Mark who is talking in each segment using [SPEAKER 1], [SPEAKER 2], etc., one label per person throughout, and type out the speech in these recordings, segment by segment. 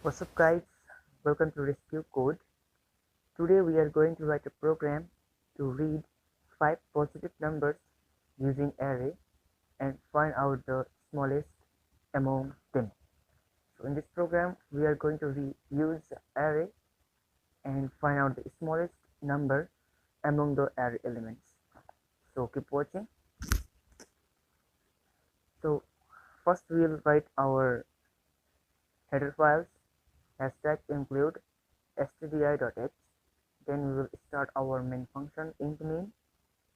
[SPEAKER 1] What's up guys, welcome to Rescue Code. Today we are going to write a program to read 5 positive numbers using array and find out the smallest among them. So in this program we are going to use array and find out the smallest number among the array elements. So keep watching. So first we will write our header files. Hashtag include stdi.h. Then we will start our main function int main,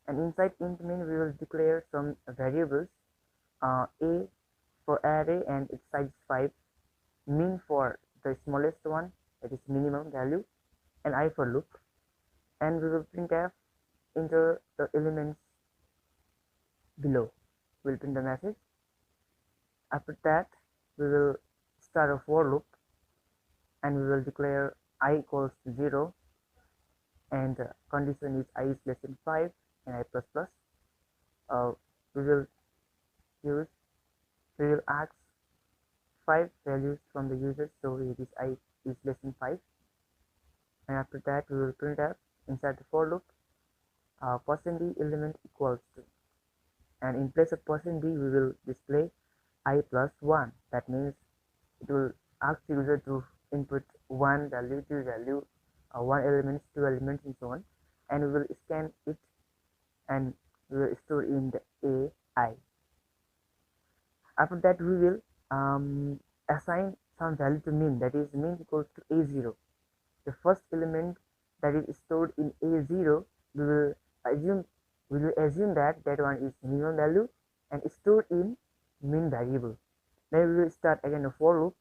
[SPEAKER 1] and inside int main we will declare some variables, a for array and its size is 5, min for the smallest one, that is minimum value, and I for loop, and we will printf enter the elements below. We'll print the message. After that we will start a for loop and we will declare I equals to 0 and condition is I is less than 5 and I plus plus. We will ask 5 values from the user, so it is I is less than 5, and after that we will print out inside the for loop %d element equals to, and in place of %d we will display I plus 1. That means it will ask the user to input 1 value, 2 value, 1 element, 2 elements, and so on, and we will scan it and we will store in the AI. After that we will assign some value to min, that is min equals to a0. The first element that is stored in a0 we will assume that one is minimum value and stored in min variable. Then we will start again a for loop.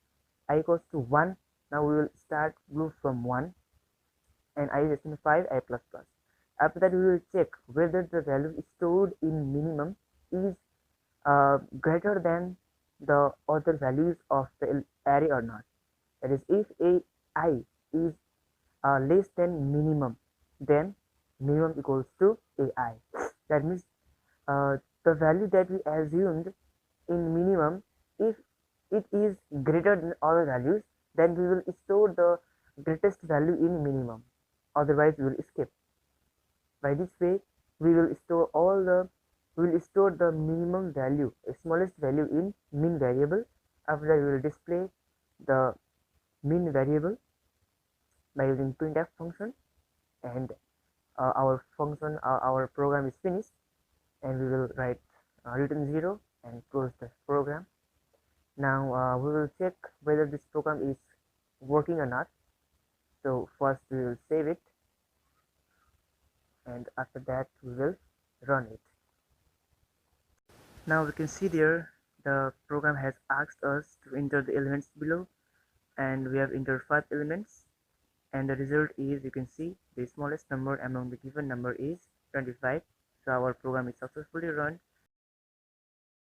[SPEAKER 1] I equals to 1. Now we will start loop from 1 and I is less than 5, I plus plus. After that we will check whether the value stored in minimum is greater than the other values of the array or not. That is, if ai is less than minimum, then minimum equals to ai. That means the value that we assumed in minimum, if it is greater than other values, then we will store the greatest value in minimum, otherwise we will skip. By this way we will store the minimum value, smallest value, in min variable. After that we will display the min variable by using printf function, and our program is finished, and we will write return 0 and close the program. Now we will check whether this program is working or not. So first we will save it, and after that we will run it. Now we can see there the program has asked us to enter the elements below, and we have entered 5 elements, and the result is, you can see, the smallest number among the given number is 25. So our program is successfully run,